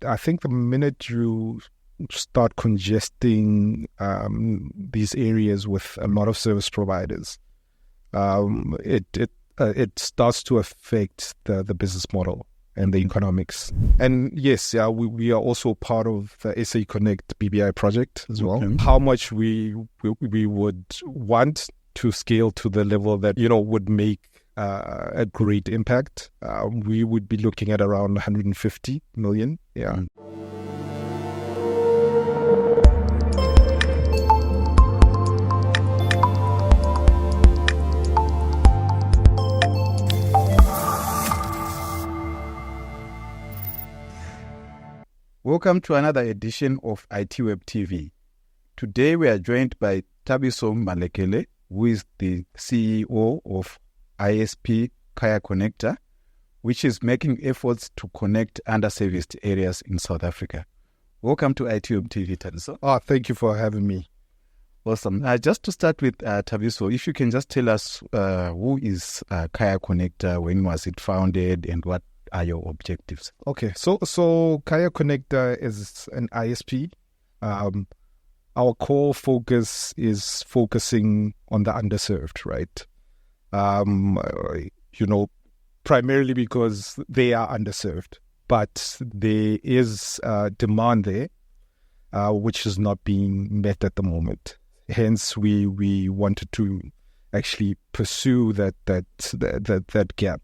I think the minute you start congesting these areas with a lot of service providers, it starts to affect the business model and the economics. And yes, we are also part of the SA Connect BBI project as well. Okay. How much we would want to scale to the level that, would make a great impact. We would be looking at around 150 million. Yeah. Welcome to another edition of ITWeb TV. Today we are joined by Thabiso Malekele, who is the CEO of ISP Kaya Konekta, which is making efforts to connect underserviced areas in South Africa. Welcome to ITWeb TV, Thabiso. Thank you for having me. Awesome. Just to start with, Thabiso, if you can just tell us who is Kaya Konekta, when was it founded, and what are your objectives? Okay, so Kaya Konekta is an ISP. Our core focus is focusing on the underserved, right? Primarily because they are underserved, but there is demand there, which is not being met at the moment. Hence, we wanted to actually pursue that gap.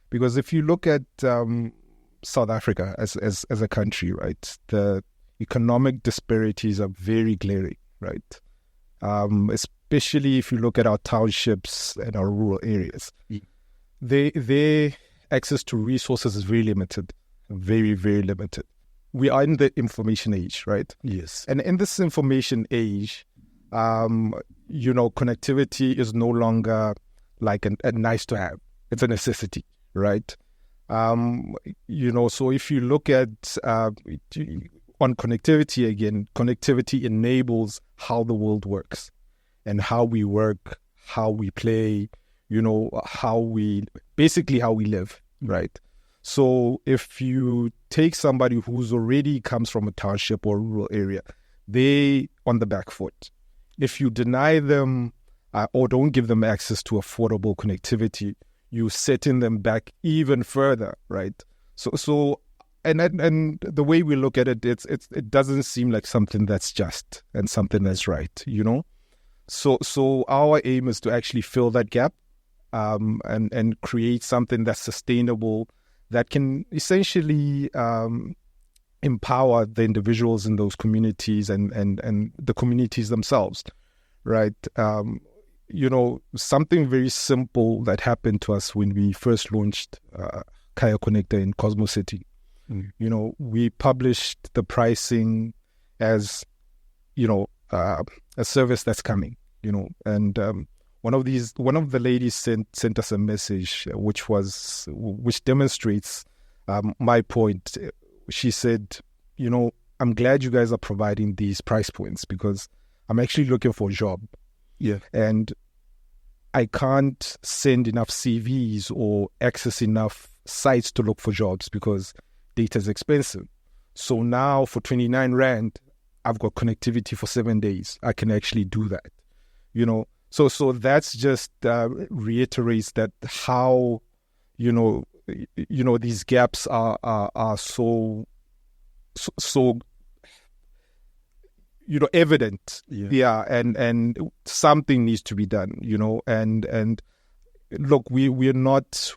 Because if you look at South Africa as a country, right, the economic disparities are very glaring, right? Especially if you look at our townships and our rural areas. Yeah. Their access to resources is very limited, very, very limited. We are in the information age, right? Yes. And in this information age, connectivity is no longer like a nice to have. It's a necessity. Right. So if you look at on connectivity again, connectivity enables how the world works and how we work, how we play, how we live. Right. So if you take somebody who's already comes from a township or rural area, they on the back foot. If you deny them or don't give them access to affordable connectivity, you setting them back even further, right? So, and the way we look at it, it doesn't seem like something that's just and something that's right, So our aim is to actually fill that gap, and create something that's sustainable, that can essentially empower the individuals in those communities and the communities themselves, right? Something very simple that happened to us when we first launched Kaya Konekta in Cosmo City. Mm. We published the pricing as, a service that's coming, and one of the ladies sent us a message which demonstrates my point. She said, I'm glad you guys are providing these price points because I'm actually looking for a job. Yeah. And I can't send enough CVs or access enough sites to look for jobs because data is expensive. So now for 29 Rand, I've got connectivity for 7 days. I can actually do that, So that's just reiterates that how, these gaps are so evident. Yeah. And something needs to be done, and look, we're not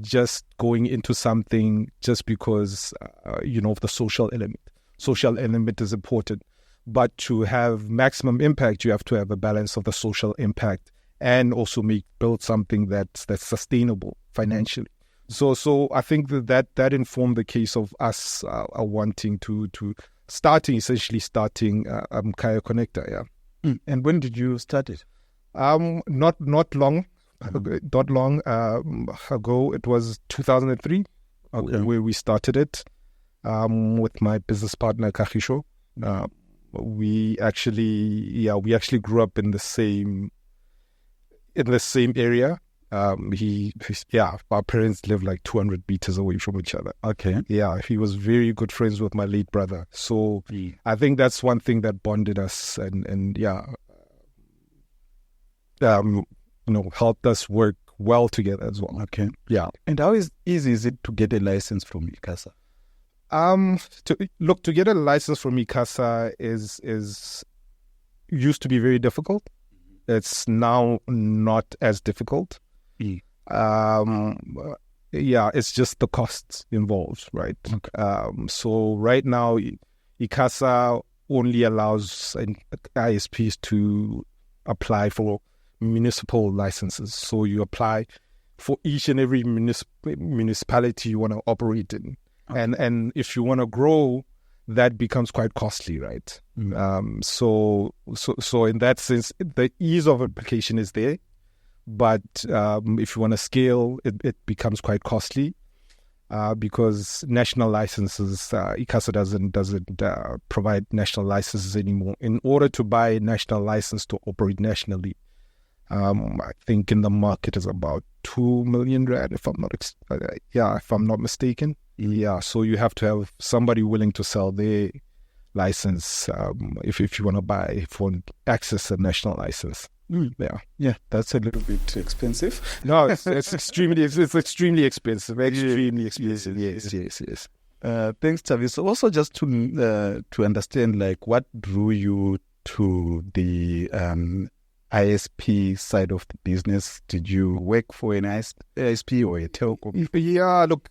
just going into something just because of the social element. Social element is important, but to have maximum impact, you have to have a balance of the social impact and also build something that's sustainable financially. So I think that informed the case of us wanting to starting Kaya Konekta. Yeah. And when did you start it? Not long ago. It was 2003 where we started it with my business partner Kagisho. We actually grew up in the same area. Our parents live like 200 meters away from each other. Okay. Yeah, he was very good friends with my late brother. So I think that's one thing that bonded us and helped us work well together as well. Okay. Yeah. And how easy is it to get a license from ICASA? To get a license from ICASA is used to be very difficult. It's now not as difficult. It's just the costs involved, right? Okay. So right now, ICASA only allows ISPs to apply for municipal licenses. So you apply for each and every municipality you want to operate in. Okay. And if you want to grow, that becomes quite costly, right? So in that sense, the ease of application is there. But if you want to scale, it becomes quite costly because national licenses, ICASA doesn't provide national licenses anymore. In order to buy a national license to operate nationally, I think in the market is about 2 million rand, if I'm not mistaken. Yeah, so you have to have somebody willing to sell their license if you want to access a national license. Yeah, that's a little bit expensive. No, it's extremely expensive. Extremely expensive. Yes. Thanks, Thabiso. Also, just to understand, like, what drew you to the ISP side of the business? Did you work for an ISP or a telco? Yeah, look,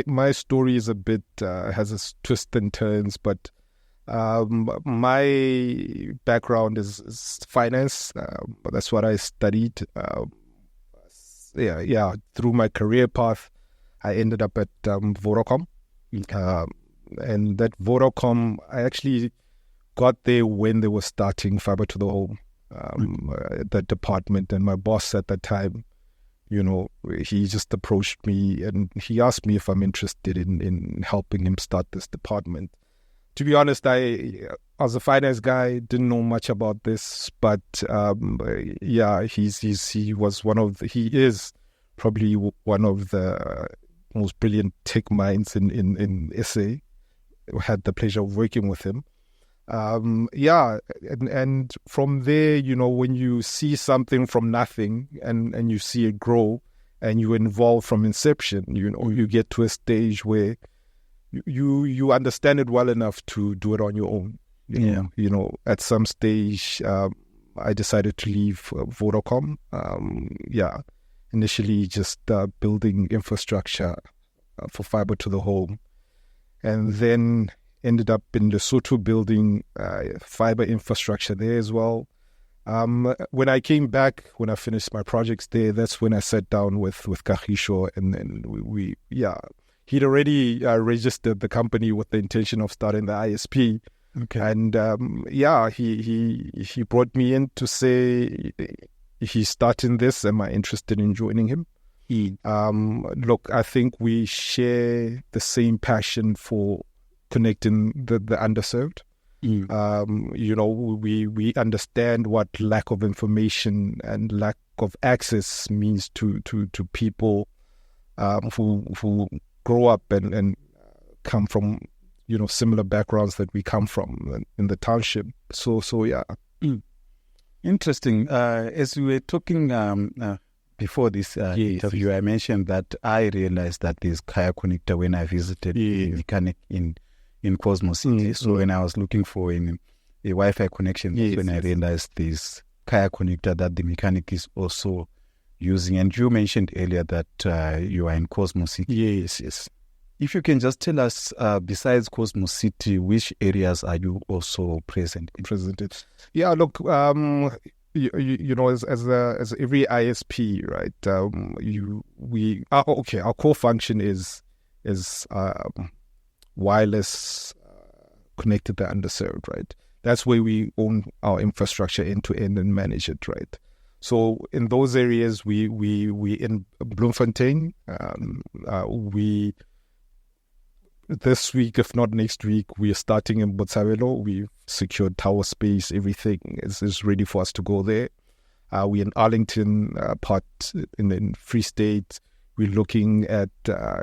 my story is a bit has its twists and turns, but my background is finance. That's what I studied. Through my career path, I ended up at Vodacom, and that Vodacom, I actually got there when they were starting fiber to the home, the department, and my boss at that time, he just approached me and he asked me if I'm interested in helping him start this department. To be honest, I, as a finance guy, didn't know much about this, but he is probably one of the most brilliant tech minds in SA. I had the pleasure of working with him. And from there, when you see something from nothing and you see it grow and you're involved from inception, you get to a stage where you understand it well enough to do it on your own. At some stage, I decided to leave Vodacom. Initially just building infrastructure for fiber to the home, and then ended up in Lesotho building fiber infrastructure there as well. When I came back, when I finished my projects there, that's when I sat down with Kagisho, and we he'd already registered the company with the intention of starting the ISP. Okay. And he brought me in to say he's starting this. Am I interested in joining him? Look, I think we share the same passion for connecting the underserved. We understand what lack of information and lack of access means to people who grow up and come from similar backgrounds that we come from in the township. So yeah. Interesting. As we were talking before this interview, I mentioned that I realized that there's Kaya Konekta when I visited the mechanic in Cosmos City. So when I was looking for a Wi-Fi connection, when I realized this Kaya Konekta that the mechanic is also using. And you mentioned earlier that you are in Cosmos City. Yes. If you can just tell us, besides Cosmos City, which areas are you also present in? Yeah, look, as every ISP, right? Our core function is wireless connected to underserved, right? That's where we own our infrastructure end to end and manage it, right? So in those areas, we in Bloemfontein, this week, if not next week, we are starting in Botshabelo. We've secured tower space. Everything is ready for us to go there. We're in Arlington, part in Free State. We're looking at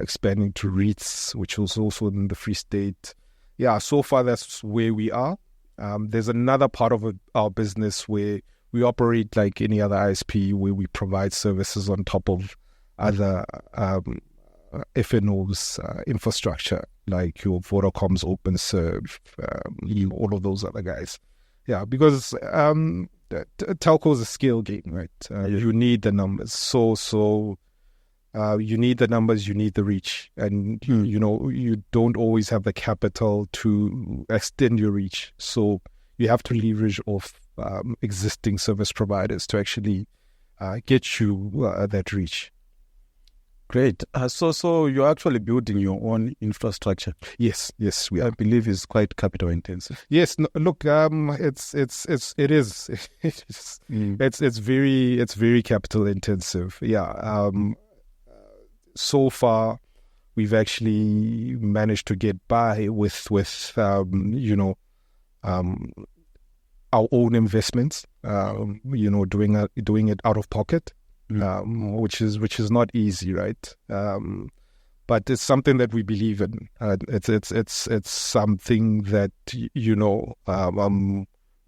expanding to REITs, which was also in the Free State. Yeah, so far that's where we are. There's another part of our business where we operate like any other ISP, where we provide services on top of other FNO's infrastructure, like your Vodacom's OpenServe, all of those other guys. Yeah, because telco is a scale game, right? You need the numbers. So you need the numbers, you need the reach. And, you don't always have the capital to extend your reach. So you have to leverage off existing service providers to actually get you that reach. Great. So you're actually building your own infrastructure. Yes, we are. I believe it's quite capital intensive. Yes, no, look, it's very capital intensive. Yeah. So far, we've actually managed to get by with our own investments. Doing it out of pocket. Which is not easy, right? But it's something that we believe in. It's something that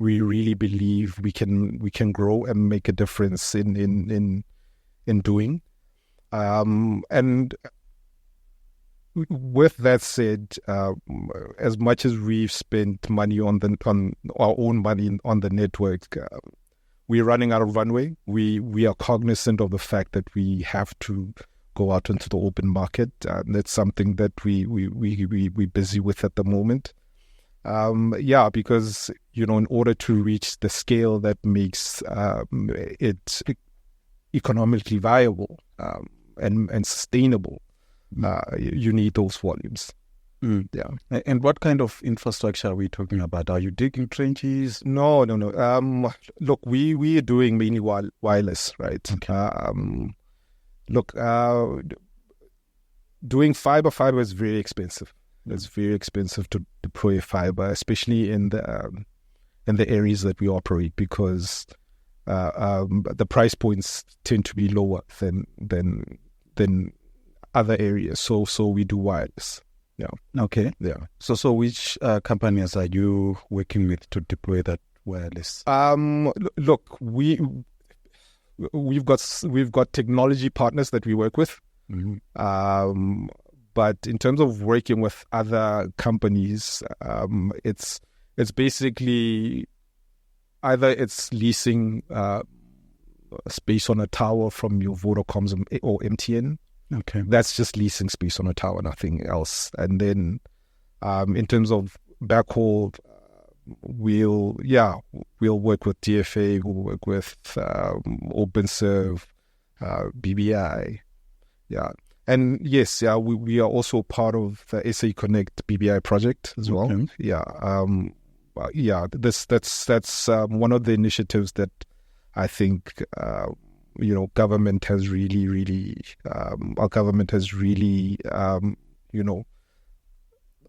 we really believe we can grow and make a difference in doing. And with that said, as much as we've spent money on our own money on the network, we're running out of runway. We are cognizant of the fact that we have to go out into the open market. That's something that we're busy with at the moment. Because in order to reach the scale that makes it economically viable and sustainable, you need those volumes. Yeah. And what kind of infrastructure are we talking about? Are you digging trenches? No. Look, we are doing mainly wireless, right? Okay. Doing fiber is very expensive. It's very expensive to deploy fiber, especially in the areas that we operate, because the price points tend to be lower than other areas. So we do wireless. Yeah. Okay. Yeah. So which companies are you working with to deploy that wireless? Look, we've got technology partners that we work with. Mm-hmm. But in terms of working with other companies, it's basically either it's leasing space on a tower from your Vodacoms or MTN. Okay, that's just leasing space on a tower, nothing else. And then, in terms of backhaul, we'll work with DFA, we'll work with OpenServe, BBI, and yes, we are also part of the SA Connect BBI project as well. Okay. That's one of the initiatives that I think government has really our government has really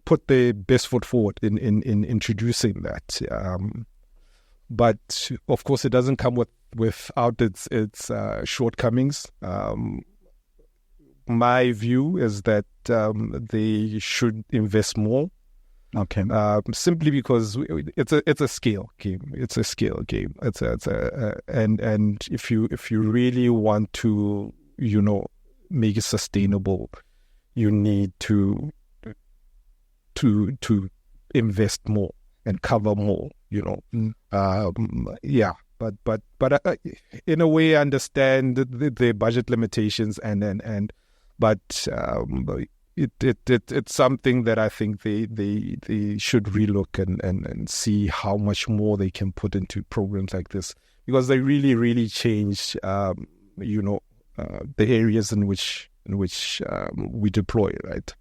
put their best foot forward in introducing that. But of course, it doesn't come without its shortcomings. My view is that they should invest more. Okay. Simply because it's a scale game. It's a scale game. And if you really want to make it sustainable, you need to invest more and cover more. But in a way, I understand the budget limitations but it's something that I think they should relook and see how much more they can put into programs like this, because they really change the areas in which we deploy, right?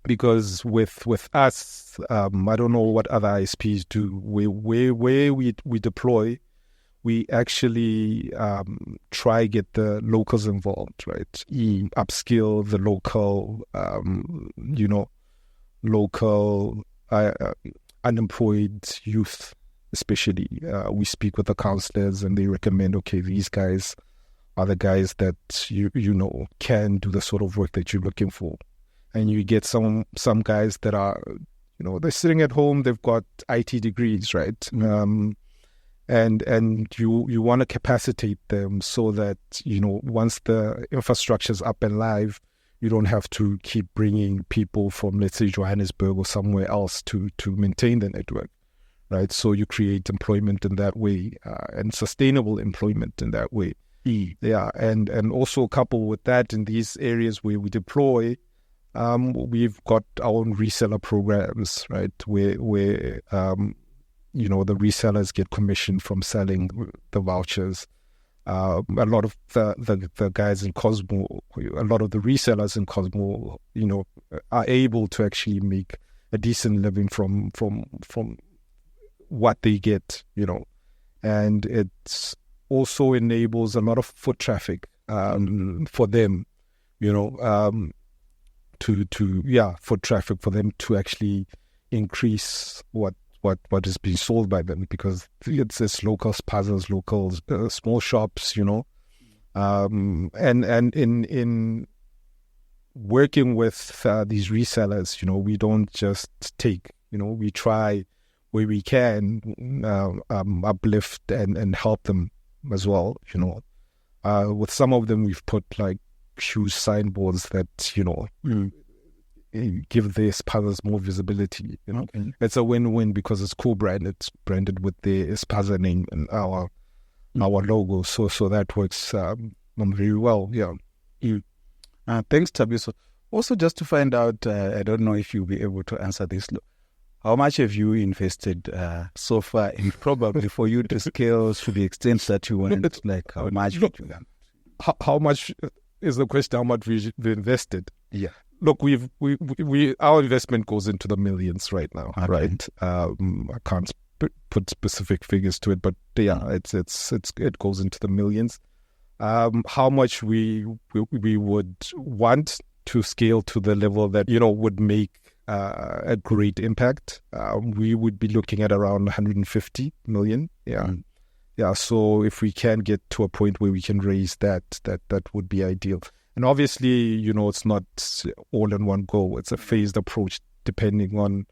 Because with us, I don't know what other ISPs do. Where we deploy, we actually try get the locals involved, right? Upskill the local unemployed youth, especially. We speak with the counselors and they recommend, okay, these guys are the guys that you know can do the sort of work that you're looking for. And you get some guys that are, you know, they're sitting at home, they've got IT degrees, right? And you want to capacitate them so that, you know, once the infrastructure is up and live, you don't have to keep bringing people from, let's say, Johannesburg or somewhere else to maintain the network, right? So you create employment in that way, and sustainable employment in that way. Yeah, and also coupled with that, in these areas where we deploy, we've got our own reseller programs, right? Where you know, the resellers get commission from selling the vouchers. A lot of the guys in Cosmo, a lot of the resellers in Cosmo, you know, are able to actually make a decent living from what they get, you know, and it's also enables a lot of foot traffic for them, you know, foot traffic for them to actually increase what is being sold by them, because it's local spazas, local small shops, you know, and in working with these resellers, you know, we don't just take, you know, we try where we can uplift and help them as well, you know. With some of them, we've put like huge signboards that, you know, give their spazas more visibility, you know. Okay. It's a win-win because it's co-branded. It's branded with the spaza name and our logo. So that works very well. Yeah. Thanks, Thabiso. Also, just to find out, I don't know if you'll be able to answer this. How much have you invested so far, and probably for you to scale to the extent that you want? Like, how much? How much is the question? How much we've invested? Yeah. Look, our investment goes into the millions right now, okay. Right? I can't put specific figures to it, but yeah, it goes into the millions. How much we would want to scale to the level that, you know, would make a great impact. We would be looking at around 150 million. Yeah. Yeah. So if we can get to a point where we can raise that would be ideal. And obviously, you know, it's not all in one go. It's a phased approach depending on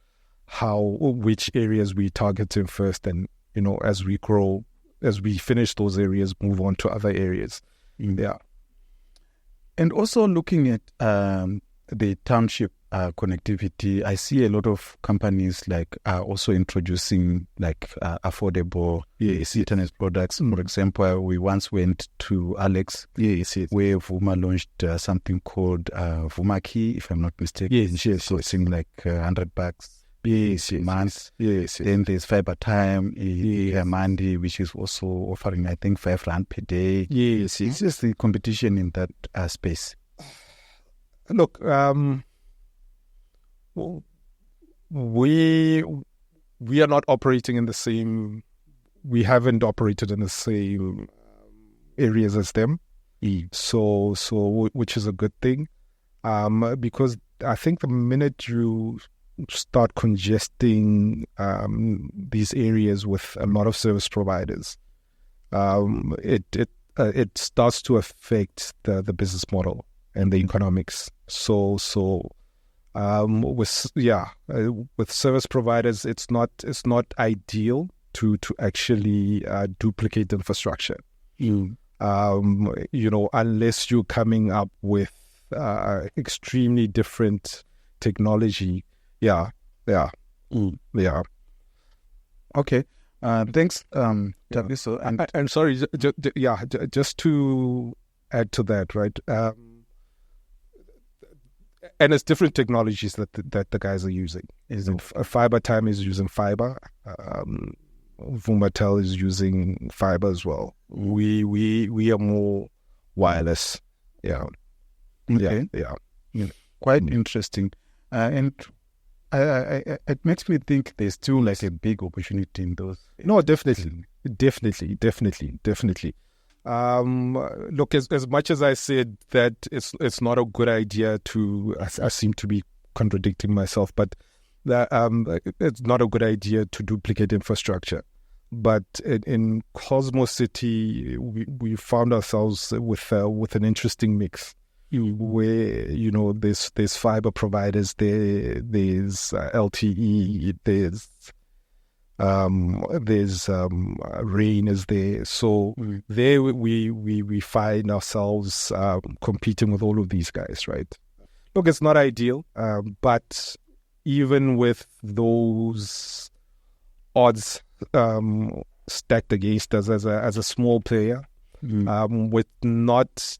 which areas we targeting first. And, you know, as we grow, as we finish those areas, move on to other areas. Yeah. And also looking at the township connectivity, I see a lot of companies like are also introducing like affordable internet products. For example, we once went to Alex, where Vuma launched something called Vuma Key, if I'm not mistaken. So it's like $100 a month. Then there's Fiber Time, Mandi, which is also offering, I think, R5 per day. It's just the competition in that space. Look, we are not operating in the same. We haven't operated in the same areas as them. So which is a good thing, because I think the minute you start congesting these areas with a lot of service providers, it starts to affect the business model and the economics. So with service providers, it's not ideal to actually duplicate infrastructure. You know, unless you're coming up with extremely different technology. Yeah. Okay. Thanks, Thabiso. I'm sorry. Just to add to that, right? And it's different technologies that the guys are using. Fiber Time is using fiber. Vumatel is using fiber as well. We are more wireless. Yeah. Okay. Yeah. Quite interesting. And it makes me think there's still like a big opportunity in those. No, definitely. Look, as much as I said that it's not a good idea to, I seem to be contradicting myself, but that it's not a good idea to duplicate infrastructure. But in Cosmos City, we found ourselves with an interesting mix, where there's fiber providers there, there's LTE, there's Rain is there. So there we find ourselves competing with all of these guys, right? Look, it's not ideal, but even with those odds stacked against us as a small player, without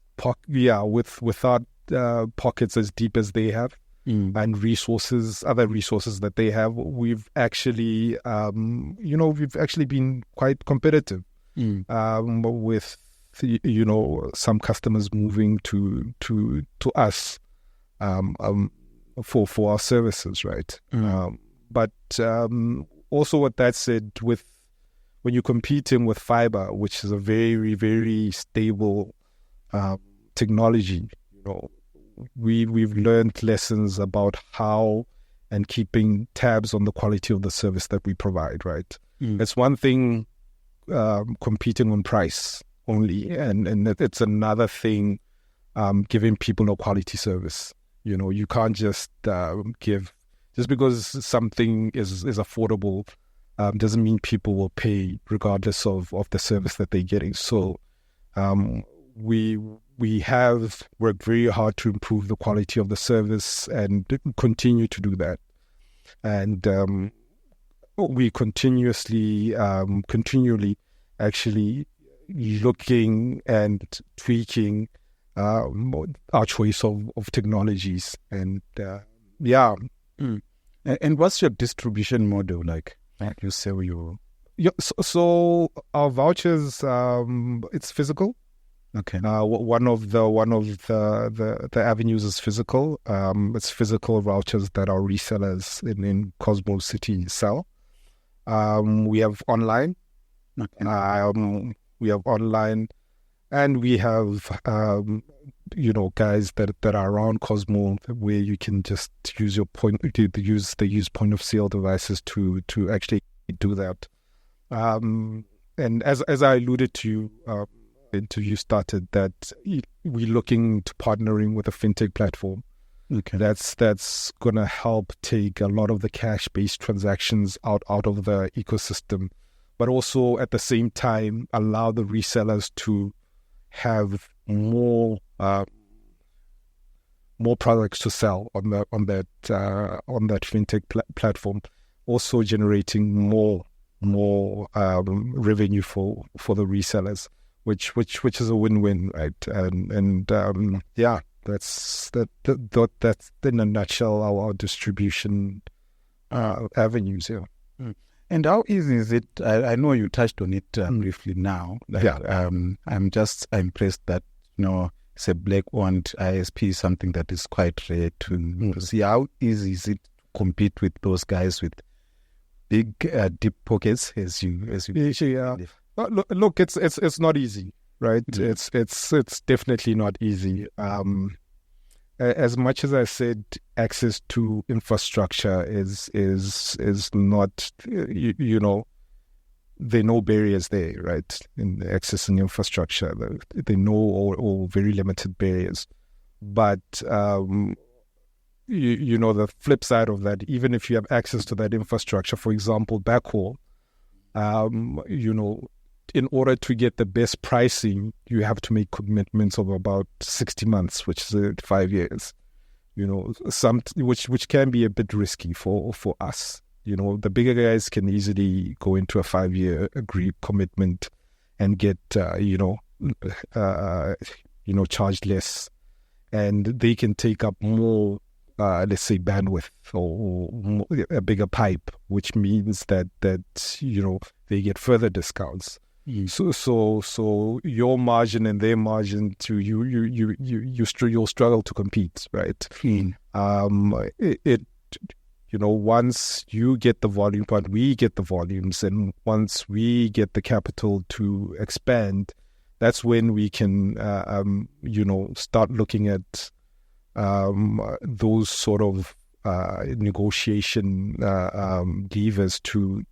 pockets as deep as they have, and other resources that they have, we've actually been quite competitive, with some customers moving to us for our services, right? But also, with that said, when you're competing with fiber, which is a very, very stable technology, we've learned lessons about how and keeping tabs on the quality of the service that we provide, right? It's one thing competing on price only, and it's another thing giving people a quality service. You can't just just because something is affordable doesn't mean people will pay regardless of the service that they're getting. So we have worked very hard to improve the quality of the service and continue to do that. And we continually actually looking and tweaking our choice of technologies. And And what's your distribution model like? You sell your... Yeah, so our vouchers, it's physical. Okay. One of the avenues is physical. It's physical vouchers that our resellers in Cosmos City sell. We have online. Okay. We have online, and we have guys that are around Cosmo, where you can just use your point of sale devices to actually do that. And as I alluded to, interview started, that we're looking to partnering with a fintech platform. Okay. That's gonna help take a lot of the cash-based transactions out of the ecosystem, but also at the same time allow the resellers to have more products to sell on that fintech platform, also generating more revenue for the resellers, which is a win-win, right? And that's in a nutshell our distribution avenues here. And how easy is it? I know you touched on it briefly now. I'm just impressed that it's a black-owned ISP, something that is quite rare to see. How easy is it to compete with those guys with big deep pockets, as you Look, it's not easy, right? It's definitely not easy. As much as I said, access to infrastructure is not, there are no barriers there, right? In accessing infrastructure, there are no or very limited barriers. But the flip side of that, even if you have access to that infrastructure, for example, backhaul, in order to get the best pricing, you have to make commitments of about 60 months, which is 5 years. Which can be a bit risky for us. The bigger guys can easily go into a 5-year agreed commitment and get charged less, and they can take up more, let's say, bandwidth or a bigger pipe, which means that they get further discounts. So your margin and their margin you'll struggle to compete, right? Once you get the volume part, we get the volumes, and once we get the capital to expand, that's when we can start looking at those sort of negotiation levers to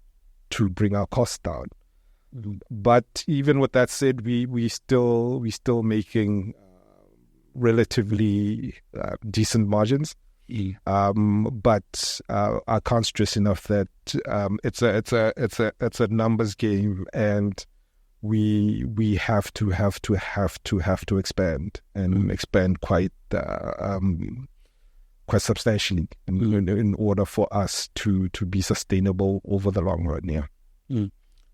bring our costs down. But even with that said, we still making relatively decent margins. But I can't stress enough that it's a numbers game, and we have to expand and expand quite substantially in order for us to be sustainable over the long run. Yeah.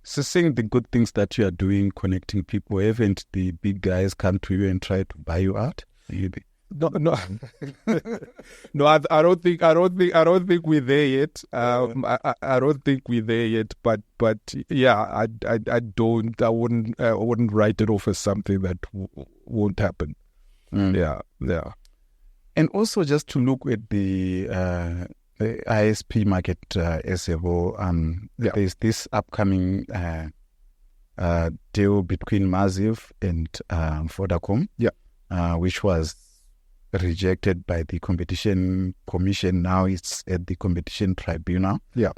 So, saying the good things that you are doing, connecting people, haven't the big guys come to you and try to buy you out? No, no. I don't think we're there yet. I don't think we're there yet. But yeah, I wouldn't write it off as something that won't happen. Yeah. And also, just to look at the ISP market as a whole, there's this upcoming deal between Massive and Vodacom, which was rejected by the Competition Commission. Now it's at the Competition Tribunal. The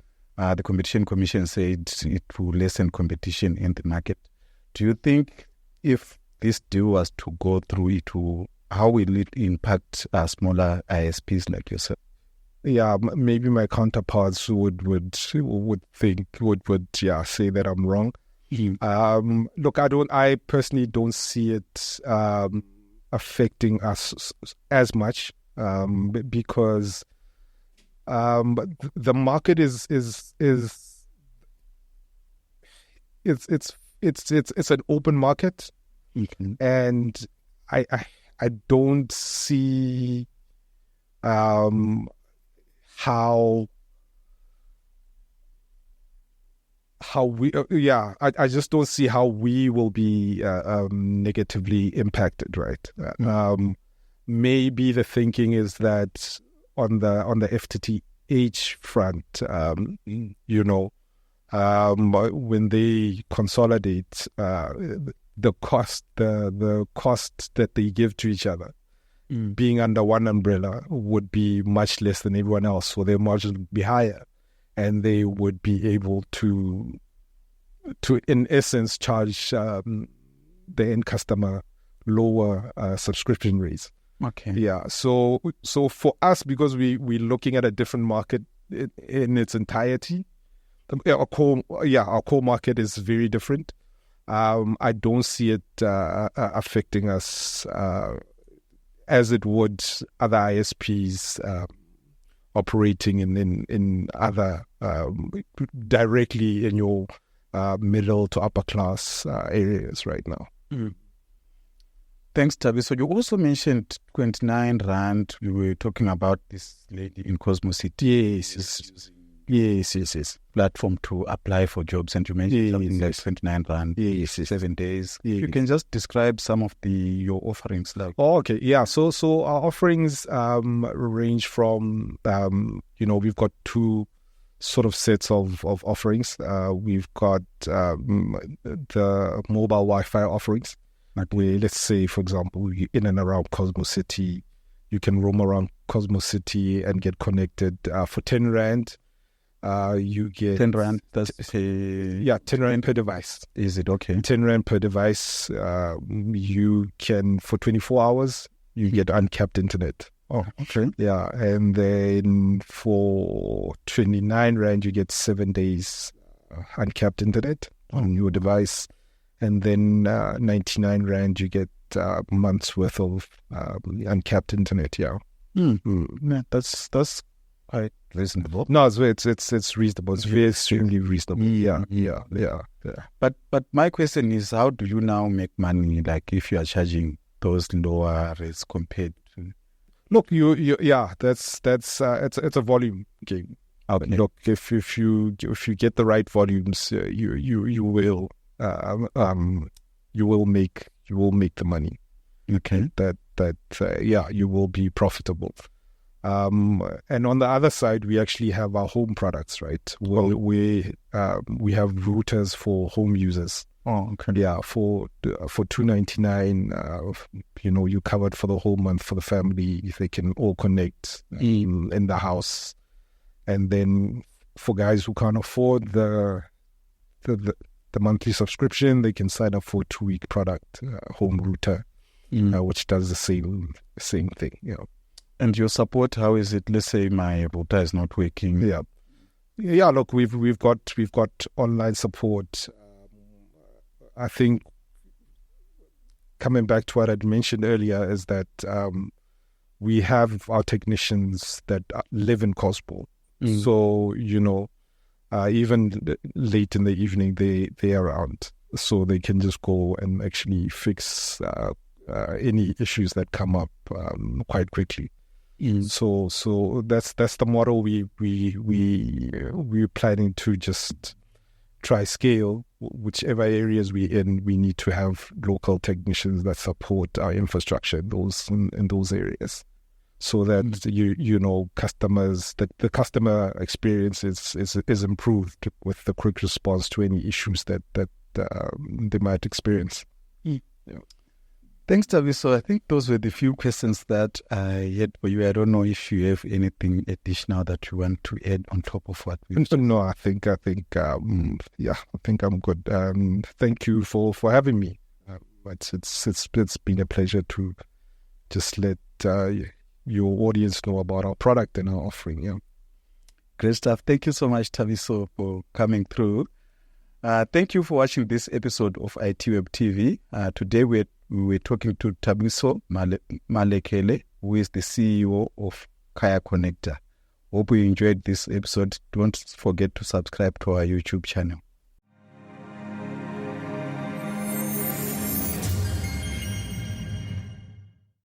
Competition Commission said it will lessen competition in the market. Do you think if this deal was to go through, how will it impact smaller ISPs like yourself? Yeah, maybe my counterparts would say that I'm wrong. Look, I personally don't see it affecting us as much because the market is an open market, and I don't see how we I just don't see how we will be negatively impacted, right? Maybe the thinking is that on the FTTH front, when they consolidate, the cost that they give to each other, being under one umbrella, would be much less than everyone else, so their margins would be higher, and they would be able to in essence charge the end customer lower subscription rates. Okay. Yeah. So for us, because we're looking at a different market in its entirety, our core market is very different. I don't see it affecting us as it would other ISPs operating in other directly in your middle to upper class areas right now. Thanks, Thabiso. You also mentioned 29 Rand. We were talking about this lady in Cosmo City. Yes. Platform to apply for jobs, and you mentioned something like 29 Rand. 7 days. You can just describe some of your offerings. Okay. Yeah. So our offerings range from we've got two sort of sets of offerings. We've got the mobile Wi-Fi offerings. Where, let's say, for example, in and around Cosmo City, you can roam around Cosmo City and get connected for 10 Rand. You get 10 Rand. That's 10 Rand per device. Is it okay? 10 Rand per device. You can, for 24 hours, you get uncapped internet. Oh, okay. Yeah, and then for 29 Rand, you get 7 days uncapped internet on your device. And then 99 Rand, you get months worth of uncapped internet. Yeah. Yeah, that's quite reasonable. No, it's reasonable. It's very extremely reasonable. Yeah. But my question is, how do you now make money? Like if you are charging those lower rates compared to? Look, that's it's a volume game. Okay. Look, if you get the right volumes, you will make the money. Okay. You will be profitable. And on the other side, we actually have our home products, right? Well, we have routers for home users. Oh, okay. Yeah, for $2.99, you covered for the whole month for the family. If they can all connect in the house, and then for guys who can't afford the the monthly subscription, they can sign up for a 2-week product, home router, which does the same thing. And your support, how is it? Let's say my router is not working. Yeah. Look, we've got online support. I think coming back to what I'd mentioned earlier is that we have our technicians that live in Cosmo. So, even late in the evening, they are around. So they can just go and actually fix any issues that come up quite quickly. So that's the model we're planning to just try scale. Whichever areas we're in, we need to have local technicians that support our infrastructure in those areas, so that customers, that the customer experience is improved with the quick response to any issues that they might experience. Thanks, Thabiso. I think those were the few questions that I had for you. I don't know if you have anything additional that you want to add on top of what we've said. No, I think I think I'm good. Thank you for having me. It's been a pleasure to just let your audience know about our product and our offering. Yeah. Great stuff. Thank you so much, Thabiso, for coming through. Thank you for watching this episode of ITWeb TV. Today we were talking to Thabiso Malekele, who is the CEO of Kaya Konekta. Hope you enjoyed this episode. Don't forget to subscribe to our YouTube channel.